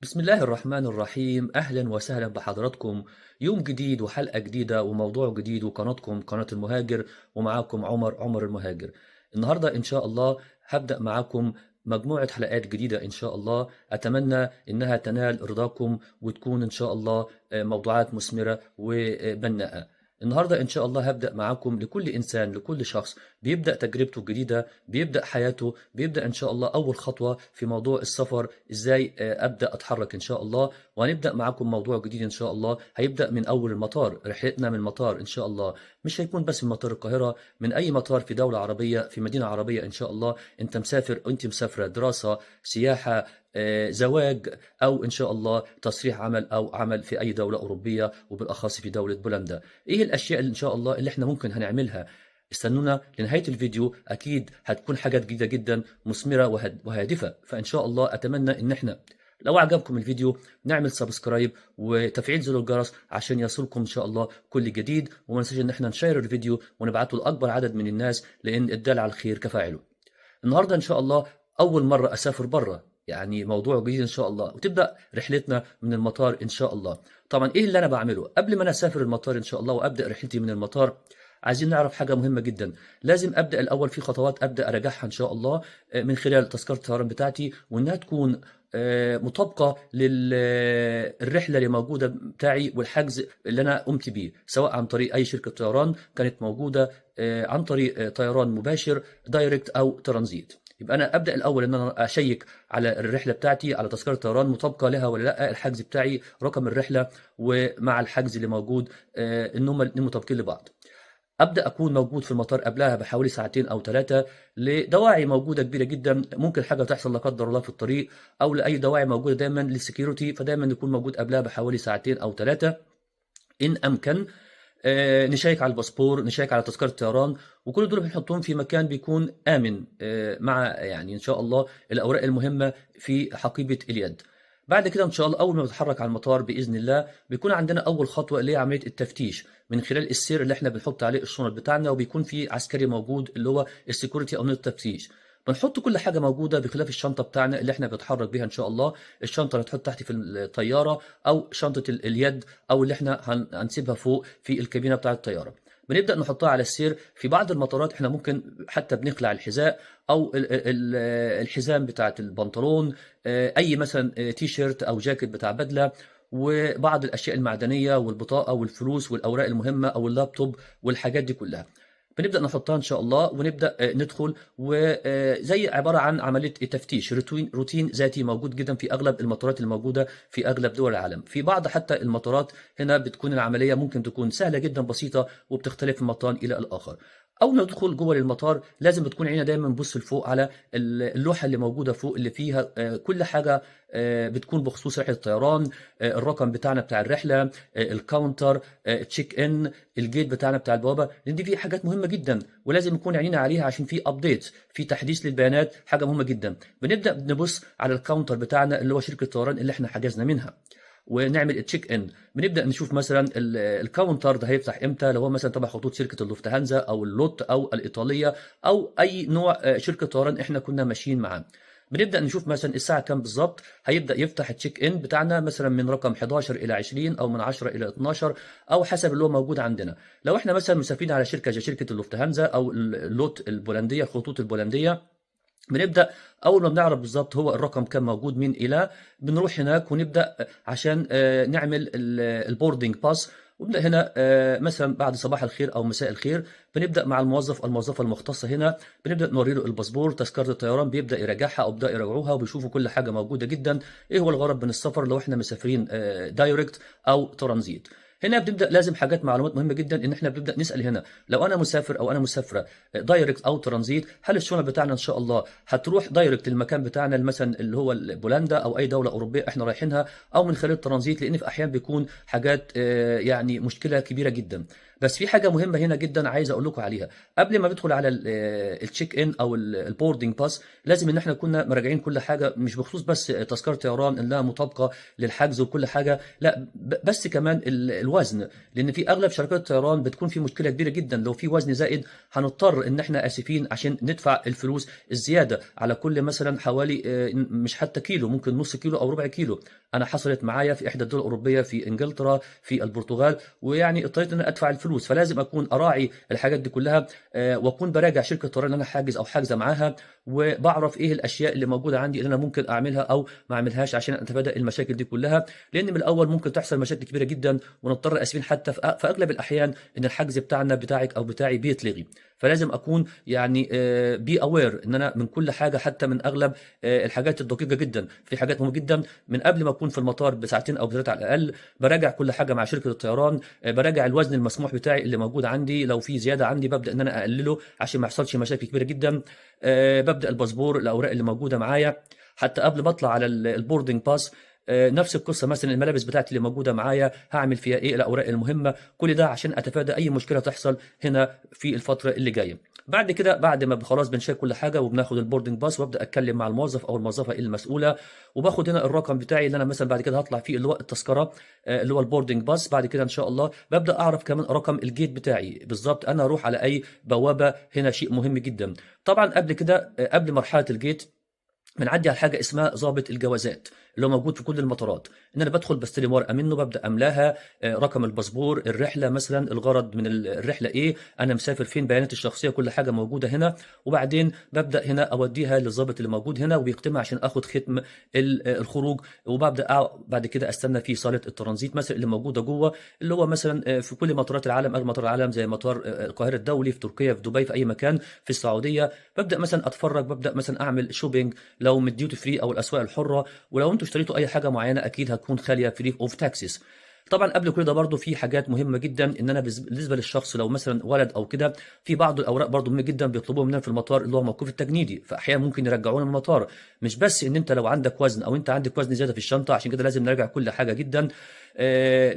بسم الله الرحمن الرحيم. أهلا وسهلا بحضراتكم. يوم جديد وحلقة جديدة وموضوع جديد وقناتكم قناة المهاجر، ومعاكم عمر المهاجر. النهاردة إن شاء الله هبدأ معاكم مجموعة حلقات جديدة إن شاء الله، أتمنى إنها تنال رضاكم وتكون إن شاء الله موضوعات مثمرة وبناءة. النهاردة إن شاء الله هبدأ معاكم لكل إنسان، لكل شخص بيبدأ تجربته الجديدة، بيبدأ حياته، بيبدأ إن شاء الله أول خطوة في موضوع السفر، إزاي أبدأ أتحرك إن شاء الله. وهنبدأ معاكم موضوع جديد إن شاء الله، هيبدأ من أول المطار، رحلتنا من المطار إن شاء الله. مش هيكون بس من مطار القاهرة، من أي مطار في دولة عربية، في مدينة عربية إن شاء الله. أنت مسافر، أنت مسافرة دراسة، سياحة، زواج، أو إن شاء الله تصريح عمل أو عمل في أي دولة أوروبية، وبالأخص في دولة بولندا. إيه الأشياء اللي إن شاء الله اللي إحنا ممكن هنعملها؟ استنونا لنهاية الفيديو، أكيد هتكون حاجات جديدة جدا مثمرة وهادفة. فإن شاء الله أتمنى إن إحنا لو عجبكم الفيديو نعمل سبسكرايب وتفعيل زر الجرس عشان يصلكم إن شاء الله كل جديد. وما ننساش إن إحنا نشير الفيديو ونبعته لأكبر عدد من الناس، لأن الدال على الخير كفاعله. النهارده إن شاء الله أول مرة أسافر بره، يعني موضوع جديد إن شاء الله، وتبدأ رحلتنا من المطار إن شاء الله. طبعا إيه اللي أنا بعمله قبل ما أنا أسافر المطار إن شاء الله وأبدأ رحلتي من المطار؟ عايزين نعرف حاجة مهمة جدا. لازم أبدأ الأول في خطوات أبدأ أراجعها إن شاء الله من خلال تذكرة الطيران بتاعتي، وإنها تكون مطابقة للرحلة اللي موجودة بتاعي، والحجز اللي أنا قمت بيه، سواء عن طريق أي شركة طيران كانت موجودة، عن طريق طيران مباشر دايركت أو ترانزيت. يبقى انا ابدا الاول ان انا اشيك على الرحله بتاعتي، على تذكره طيران مطابقه لها ولا لا، الحجز بتاعي، رقم الرحله، ومع الحجز اللي موجود ان هم الاثنين مطابقين لبعض. ابدا اكون موجود في المطار قبلها بحوالي ساعتين او ثلاثه، لدواعي موجوده كبيره جدا، ممكن حاجه تحصل لا قدر الله في الطريق، او لاي دواعي موجوده دايما للسكيورتي، فدايما نكون موجود قبلها بحوالي ساعتين او ثلاثه ان امكن. نشيك على الباسبور، نشيك على تذكرة الطيران، وكل دول بنحطهم في مكان بيكون آمن، مع يعني إن شاء الله الأوراق المهمة في حقيبة اليد. بعد كده إن شاء الله أول ما بنتحرك على المطار بإذن الله بيكون عندنا أول خطوة اللي هي عملية التفتيش من خلال السير اللي إحنا بنحط عليه الشنط بتاعنا، وبيكون في عسكري موجود اللي هو السكيورتي أو التفتيش. بنحط كل حاجة موجودة بخلاف الشنطة بتاعنا اللي احنا بنتحرك بيها إن شاء الله. الشنطة اللي هتحط تحت في الطيارة، أو شنطة اليد، أو اللي احنا هنسيبها فوق في الكابينة بتاعة الطيارة. بنبدأ نحطها على السير. في بعض المطارات احنا ممكن حتى بنخلع الحذاء، أو الحزام بتاعة البنطلون، أي مثلا تي شيرت أو جاكيت بتاع بدلة، وبعض الأشياء المعدنية والبطاقة والفلوس والأوراق المهمة أو اللابتوب والحاجات دي كلها. بنبدأ نحطها إن شاء الله، ونبدأ ندخل، وزي عبارة عن عملية تفتيش، روتين ذاتي موجود جدا في أغلب المطارات الموجودة في أغلب دول العالم. في بعض حتى المطارات هنا بتكون العملية ممكن تكون سهلة جدا بسيطة، وبتختلف من مطار إلى الآخر. أول ما ندخل جوه المطار لازم بتكون عيننا دايما بص لفوق على اللوحة اللي موجودة فوق، اللي فيها كل حاجة بتكون بخصوص رحلة الطيران، الرقم بتاعنا بتاع الرحلة، الكاونتر، تشيك ان، الجيت بتاعنا بتاع البوابه، لان دي في حاجات مهمه جدا ولازم نكون عينينا عليها، عشان في ابديت، في تحديث للبيانات، حاجه مهمه جدا. بنبدا نبص على الكاونتر بتاعنا اللي هو شركه الطيران اللي احنا حجزنا منها، ونعمل تشيك ان. بنبدا نشوف مثلا الكاونتر ده هيفتح امتى، لو هو مثلا تبع خطوط شركه اللوفتهانزا او اللوت او الايطاليه، او اي نوع شركه طيران احنا كنا ماشيين معاه. بنبدا نشوف مثلا الساعه كام بالظبط هيبدا يفتح التشيك ان بتاعنا، مثلا من رقم 11 الى 20 او من 10 الى 12، او حسب اللي هو موجود عندنا. لو احنا مثلا مسافرين على شركه زي شركه اللوفتهانزا او اللوت البولنديه، الخطوط البولنديه، بنبدا اول ما بنعرف بالظبط هو الرقم كام موجود من الى، بنروح هناك ونبدا عشان نعمل البوردنج باس. ونبدا هنا مثلا بعد صباح الخير او مساء الخير، بنبدا مع الموظف الموظفه المختصه هنا، بنبدا نوري له الباسبور، تذكره الطيران، بيبدا يراجعها او بدا يراجعوها، وبيشوفوا كل حاجه موجوده جدا. ايه هو الغرض من السفر لو احنا مسافرين دايركت او ترانزيت؟ هنا بنبدا لازم حاجات معلومات مهمه جدا، ان احنا بنبدا نسال هنا لو انا مسافر او انا مسافره دايركت او ترانزيت، هل الشنط بتاعنا ان شاء الله هتروح دايركت المكان بتاعنا مثلا اللي هو بولندا او اي دوله اوروبيه احنا رايحينها، او من خلال الترانزيت، لان في احيان بيكون حاجات يعني مشكله كبيره جدا. بس في حاجة مهمة هنا جدا عايز اقول لكم عليها. قبل ما ندخل على التشيك ان او البوردنج باس، لازم ان احنا كنا مراجعين كل حاجة، مش بخصوص بس تذكرة طيران انها مطابقة للحجز وكل حاجة، لا بس كمان الوزن. لان في اغلب شركات الطيران بتكون في مشكلة كبيرة جدا، لو في وزن زائد هنضطر ان احنا اسفين عشان ندفع الفلوس الزيادة على كل مثلا حوالي مش حتى كيلو، ممكن نص كيلو او ربع كيلو. انا حصلت معايا في احدى الدول الاوروبيه، في انجلترا، في البرتغال، ويعني اضطريت ان انا ادفع الفلوس. فلازم اكون اراعي الحاجات دي كلها، واكون براجع شركه الطيران اللي انا حاجز او حاجزه معاها، وبعرف ايه الاشياء اللي موجوده عندي اللي انا ممكن اعملها او ما اعملهاش عشان اتفادى المشاكل دي كلها. لان من الاول ممكن تحصل مشاكل كبيره جدا، ونضطر اسفين حتى في اغلب الاحيان ان الحجز بتاعنا بتاعك او بتاعي بيتلغي. فلازم اكون يعني بي اوير ان انا من كل حاجه، حتى من اغلب الحاجات الدقيقه جدا. في حاجات مهمه جدا من قبل ما اكون في المطار بساعتين او بثلاثه على الاقل، براجع كل حاجه مع شركه الطيران، براجع الوزن المسموح بتاعي اللي موجود عندي، لو في زياده عندي ببدا ان انا اقلله عشان ما يحصلش مشاكل كبيره جدا. ببدا الباسبور، الاوراق اللي موجوده معايا، حتى قبل ما اطلع على البوردنج باس نفس القصه. مثلا الملابس بتاعتي اللي موجوده معايا هعمل فيها ايه، الاوراق المهمه، كل ده عشان اتفادى اي مشكله تحصل هنا في الفتره اللي جايه. بعد كده، بعد ما خلاص بنشيك كل حاجه وبناخد البوردنج باس، وابدا اتكلم مع الموظف او الموظفه المسؤوله، وباخد هنا الرقم بتاعي اللي انا مثلا بعد كده هطلع فيه، اللي هو التذكره، اللي هو البوردنج باس. بعد كده ان شاء الله ببدا اعرف كمان رقم الجيت بتاعي بالظبط، انا اروح على اي بوابه. هنا شيء مهم جدا. طبعا قبل كده، قبل مرحله الجيت، بنعدي على حاجه اسمها ضابط الجوازات، اللي هو موجود في كل المطارات. ان انا بدخل بستلم ورقه منه، ببدا املاها، رقم الباسبور، الرحله مثلا، الغرض من الرحله ايه، انا مسافر فين، بيانات الشخصيه، كل حاجه موجوده هنا. وبعدين ببدا هنا اوديها للضابط اللي موجود هنا، وبيختمها عشان اخد ختم الخروج. وببدا بعد كده استنى في صاله الترانزيت مثلا اللي موجوده جوه، اللي هو مثلا في كل مطارات العالم، اغلب مطار العالم زي مطار القاهره الدولي، في تركيا، في دبي، في اي مكان، في السعوديه. ببدا مثلا اتفرج، ببدا مثلا اعمل شوبينج لو من الديوتي فري او الاسواق الحره. ولو انتوا اشتريتوا اي حاجه معينه اكيد هتكون خاليه فري اوف تاكسس. طبعا قبل كل ده برضو في حاجات مهمه جدا، ان انا بالنسبه للشخص لو مثلا ولد او كده، في بعض الاوراق برضو مهمه جدا بيطلبوها مننا في المطار، اللي هو موقف التجنيدي. فاحيانا ممكن يرجعونا من المطار. مش بس ان انت لو عندك وزن او انت عندك وزن زياده في الشنطه، عشان كده لازم نراجع كل حاجه جدا.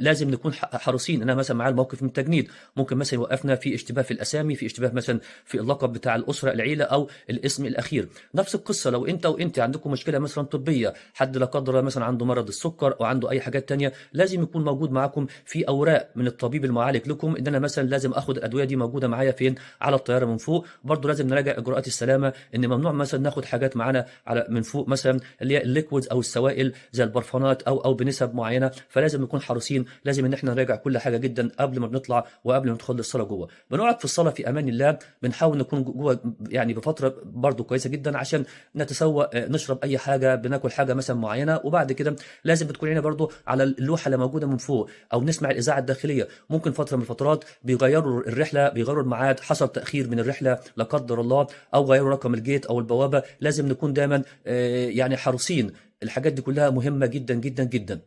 لازم نكون حريصين. انا مثلا معايا الموقف من التجنيد، ممكن مثلا يوقفنا في اشتباه في الاسامي، في اشتباه مثلا في اللقب بتاع الاسره، العيله، او الاسم الاخير. نفس القصه لو انت وانت عندكم مشكله مثلا طبيه، حد لا قدر الله مثلا عنده مرض السكر او عنده اي حاجات تانية، لازم يكون موجود معاكم في اوراق من الطبيب المعالج لكم، ان انا مثلا لازم اخد الادويه دي موجوده معايا فين، على الطياره من فوق. برضو لازم نراجع اجراءات السلامه، ان ممنوع مثلا ناخد حاجات معانا على من فوق، مثلا اللي هي الليكويدز او السوائل زي البرفانات او بنسب معينه. فلازم نكون حريصين، لازم ان احنا نراجع كل حاجه جدا قبل ما بنطلع وقبل ما ندخل الصلاه جوه. بنقعد في الصلاه في امان الله، بنحاول نكون جوه يعني بفتره برضو كويسه جدا، عشان نتسوق، نشرب اي حاجه، بناكل حاجه مثلا معينه. وبعد كده لازم بتكون عينينا برضو على اللوحه اللي موجوده من فوق، او نسمع الاذاعه الداخليه. ممكن فتره من الفترات بيغيروا الرحله، بيغيروا الميعاد، حصل تاخير من الرحله لا قدر الله، او غيروا رقم الجيت او البوابه. لازم نكون دايما يعني حريصين. الحاجات دي كلها مهمه جدا جدا جدا.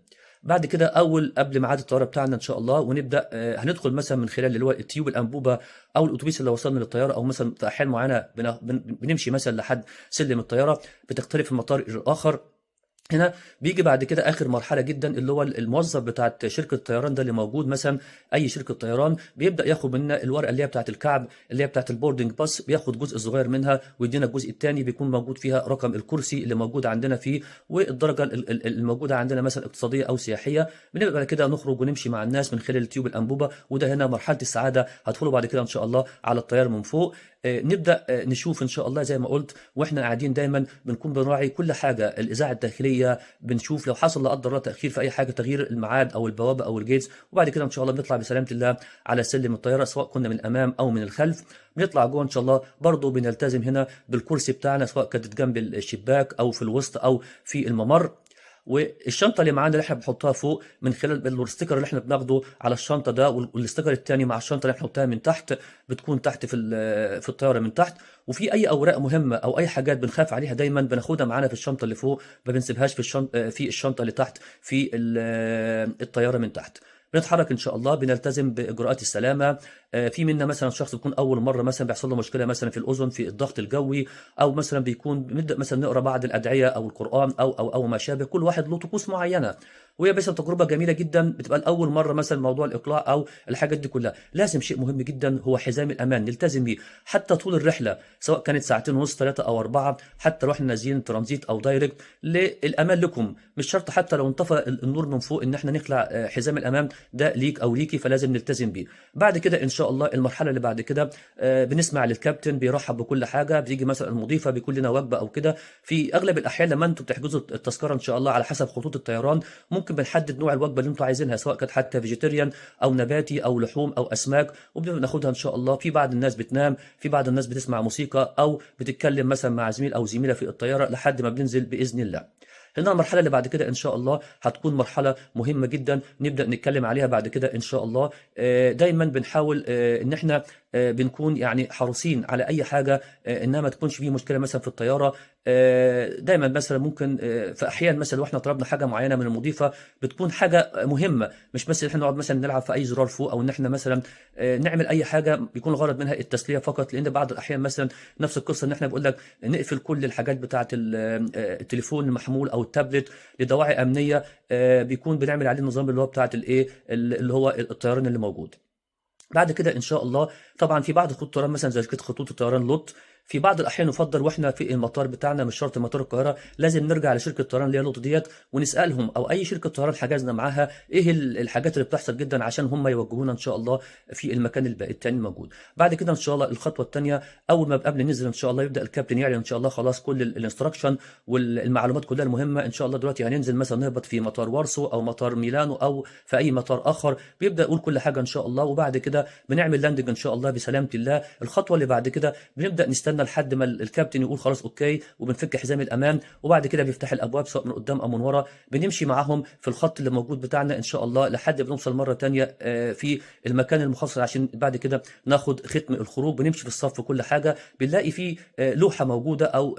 بعد كده، قبل ميعاد الطياره بتاعنا ان شاء الله، ونبدا هندخل مثلا من خلال اللي هو التيوب الانبوبه، او الاتوبيس اللي وصلنا للطياره، او مثلا في احيان معينه بنمشي مثلا لحد سلم الطياره، بتختلف المطار الاخر. هنا بيجي بعد كده اخر مرحله جدا، اللي هو الموظف بتاعت شركه الطيران ده اللي موجود مثلا، اي شركه طيران، بيبدا ياخد مننا الورقه اللي هي بتاعت الكعب، اللي هي بتاعت البوردنج باس، بياخد جزء صغير منها ويدينا الجزء الثاني، بيكون موجود فيها رقم الكرسي اللي موجود عندنا فيه، والدرجه الموجوده عندنا مثلا اقتصاديه او سياحيه. بنبقى بعد كده نخرج ونمشي مع الناس من خلال التيوب الانبوبه. وده هنا مرحله السعاده، هدخله بعد كده ان شاء الله على الطياره من فوق. نبدا نشوف ان شاء الله زي ما قلت، واحنا قاعدين دايما بنكون بنراعي كل حاجه، الاذاعه الداخليه، بنشوف لو حصل لا قدر الله تاخير في اي حاجه، تغيير الميعاد او البوابه او الجيتس. وبعد كده ان شاء الله بنطلع بسلامه الله على سلم الطياره، سواء كنا من الامام او من الخلف. بنطلع جوه ان شاء الله، برضه بنلتزم هنا بالكرسي بتاعنا، سواء كانت جنب الشباك او في الوسط او في الممر. والشنطه اللي معانا اللي احنا بنحطها فوق من خلال الستيكر اللي احنا بناخده على الشنطه ده، والستيكر الثاني مع الشنطه اللي احنا بنحطها من تحت، بتكون تحت في الطياره من تحت. وفي اي اوراق مهمه او اي حاجات بنخاف عليها دايما بناخدها معانا في الشنطه اللي فوق، ما بنسيبهاش في الشنطه اللي تحت في الطياره من تحت. بنتحرك ان شاء الله، بنلتزم باجراءات السلامه، في منا مثلا شخص بيكون اول مره مثلا بيحصل له مشكله مثلا في الاذن في الضغط الجوي، او مثلا بيكون بنبدا مثلا نقرا بعض الادعيه او القران او ما شابه، كل واحد له طقوس معينه. وهي مثلا تجربه جميله جدا بتبقى لاول مره مثلا موضوع الاقلاع او الحاجات دي كلها. لازم شيء مهم جدا هو حزام الامان نلتزم بيه حتى طول الرحله، سواء كانت ساعتين ونص 3 او 4، حتى لو احنا نازلين ترانزيت او دايركت، للامان لكم. مش شرط حتى لو انطفى النور من فوق ان احنا نخلع حزام الامان ده ليك او ليكي، فلازم نلتزم بيه. بعد كده ان شاء الله المرحله اللي بعد كده بنسمع للكابتن بيرحب بكل حاجه، بتيجي مثلا المضيفه بيكون لنا وجبه او كده. في اغلب الاحيان لما انتم بتحجزوا التذكره ان شاء الله على حسب خطوط الطيران، ممكن بنحدد نوع الوجبه اللي انتم عايزينها، سواء كانت حتى فيجيتيريان او نباتي او لحوم او اسماك، وبنبقى ناخدها ان شاء الله. في بعض الناس بتنام، في بعض الناس بتسمع موسيقى او بتتكلم مثلا مع زميل او زميله في الطياره لحد ما بننزل باذن الله. هنا المرحله اللي بعد كده ان شاء الله هتكون مرحله مهمه جدا نبدا نتكلم عليها بعد كده ان شاء الله. دايما بنحاول ان احنا بنكون يعني حريصين على اي حاجه انها ما تكونش فيه مشكله مثلا في الطياره. دايما مثلا ممكن في احيان مثلا لو احنا طلبنا حاجه معينه من المضيفه بتكون حاجه مهمه، مش بس احنا نقعد مثلا نلعب في اي زرار فوق، او ان احنا مثلا نعمل اي حاجه بيكون الغرض منها التسليه فقط. لان بعض الاحيان مثلا نفس القصه ان احنا بقول لك نقفل كل الحاجات بتاعه التليفون المحمول او التابلت لدواعي امنيه، بيكون بنعمل عليه النظام اللي هو بتاعه الايه اللي هو الطيران اللي موجود. بعد كده ان شاء الله طبعا في بعض خطوط الطيران مثلا زي شركه خطوط الطيران لوت، في بعض الاحيان يفضل واحنا في المطار بتاعنا، مش شرط مطار القاهره، لازم نرجع لشركه الطيران اللي هي لوت ديت ونسالهم، او اي شركه طيران حجزنا معاها، ايه الحاجات اللي بتحصل جدا عشان هم يوجهونا ان شاء الله في المكان التاني الموجود. بعد كده ان شاء الله الخطوه الثانيه، اول ما قبل ننزل ان شاء الله يبدا الكابتن يعلن ان شاء الله خلاص كل الانستراكشن والمعلومات كلها المهمه. ان شاء الله دلوقتي هننزل مثلا نهبط في مطار وارسو او مطار ميلانو او في اي مطار اخر، بيبدا يقول كل حاجه ان شاء الله. وبعد كده بنعمل لاندنج ان شاء الله بسلامه الله. الخطوه اللي بعد كده بنبدا نستنى لحد ما الكابتن يقول خلاص اوكي، وبنفك حزام الامان، وبعد كده بيفتح الابواب سواء من قدام او من ورا. بنمشي معاهم في الخط اللي موجود بتاعنا ان شاء الله لحد بنوصل مره ثانيه في المكان المخصص عشان بعد كده ناخد ختم الخروج. بنمشي في الصف كل حاجه، بنلاقي فيه لوحه موجوده او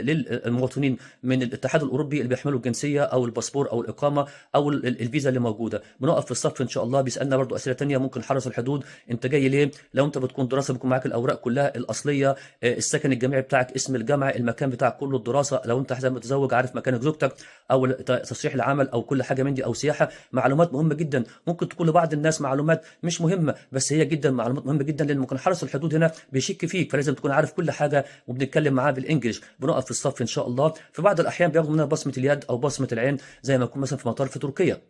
للمواطنين من الاتحاد الاوروبي اللي بيحملوا الجنسيه او الباسبور او الاقامه او الفيزا اللي موجوده. بنقف في الصف ان شاء الله، بيسالنا برضو اسئله ثانيه، ممكن حرس الحدود انت جاي ليه؟ لو انت بتكون دراسه بيكون معاك الاوراق كلها الاصليه، السكن الجامعي بتاعك، اسم الجامعه، المكان بتاعك كله، الدراسه، لو انت حزام متزوج عارف مكانك زوجتك، او تصريح العمل او كل حاجه من دي، او سياحه. معلومات مهمه جدا، ممكن تكون لبعض الناس معلومات مش مهمه، بس هي جدا معلومات مهمه جدا، لان ممكن حرس الحدود هنا بيشك فيك، فلازم تكون عارف كل حاجه. وبنتكلم معاه بالانجلش. بنقف في الصف ان شاء الله. في بعض الاحيان بياخدوا مننا بصمه اليد او بصمه العين زي ما يكون مثلا في مطار في تركيا.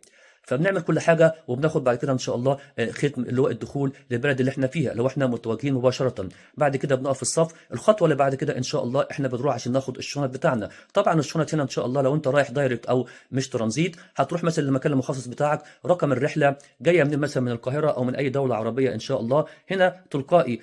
فبنعمل كل حاجه، وبناخد بعد كده ان شاء الله ختم اللي هو الدخول للبلد اللي احنا فيها لو احنا متوجهين مباشره. بعد كده بنقف في الصف. الخطوه اللي بعد كده ان شاء الله احنا بنروح عشان ناخد الشنط بتاعنا. طبعا الشنط هنا ان شاء الله لو انت رايح دايركت او مش ترانزيت، هتروح مثلا للمكان المخصص بتاعك، رقم الرحله جايه من مثلا من القاهره او من اي دوله عربيه ان شاء الله، هنا تلقائي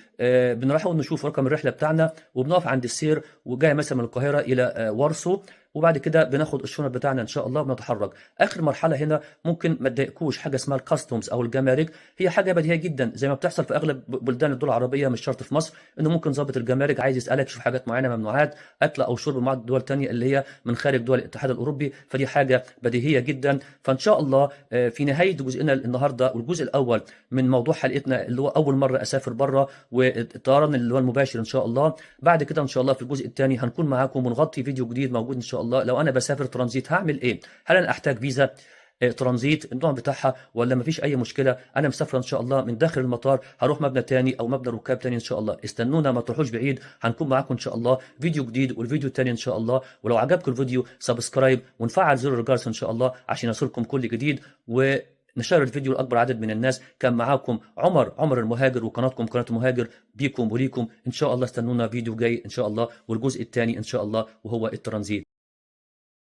بنروح نشوف رقم الرحله بتاعنا، وبنقف عند السير وجايه مثلا من القاهره الى وارسو، وبعد كده بناخد الشنط بتاعنا ان شاء الله وبنتحرك. اخر مرحله هنا ممكن ما تضايقكوش حاجه اسمها الكاستمز او الجمارك، هي حاجه بديهيه جدا زي ما بتحصل في اغلب بلدان الدول العربيه، مش شرط في مصر، انه ممكن ضابط الجمارك عايز يسالك شوف حاجات معينه ممنوعات، اكل او شرب مع الدول الثانيه اللي هي من خارج دول الاتحاد الاوروبي، فدي حاجه بديهيه جدا. فان شاء الله في نهايه جزئنا النهارده والجزء الاول من موضوع حلقتنا اللي هو اول مره اسافر بره والطيران اللي هو المباشر ان شاء الله، بعد كده ان شاء الله في الجزء الثاني هنكون معاكم ونغطي فيديو جديد موجود ان شاء الله. لو انا بسافر ترانزيت هعمل ايه؟ هل انا احتاج فيزا ترانزيت النوع بتاعها ولا مفيش اي مشكله؟ انا مسافر ان شاء الله من داخل المطار، هروح مبنى تاني او مبنى ركاب تاني ان شاء الله. استنونا ما تروحوش بعيد، هنكون معاكم ان شاء الله فيديو جديد والفيديو التاني ان شاء الله. ولو عجبكم الفيديو سبسكرايب ونفعل زر الجرس ان شاء الله عشان يصلكم كل جديد، ونشار الفيديو لاكبر عدد من الناس. كان معاكم عمر المهاجر وقناتكم قناه المهاجر، بيكم وليكم ان شاء الله. استنونا فيديو جاي ان شاء الله والجزء الثاني ان شاء الله وهو الترانزيت.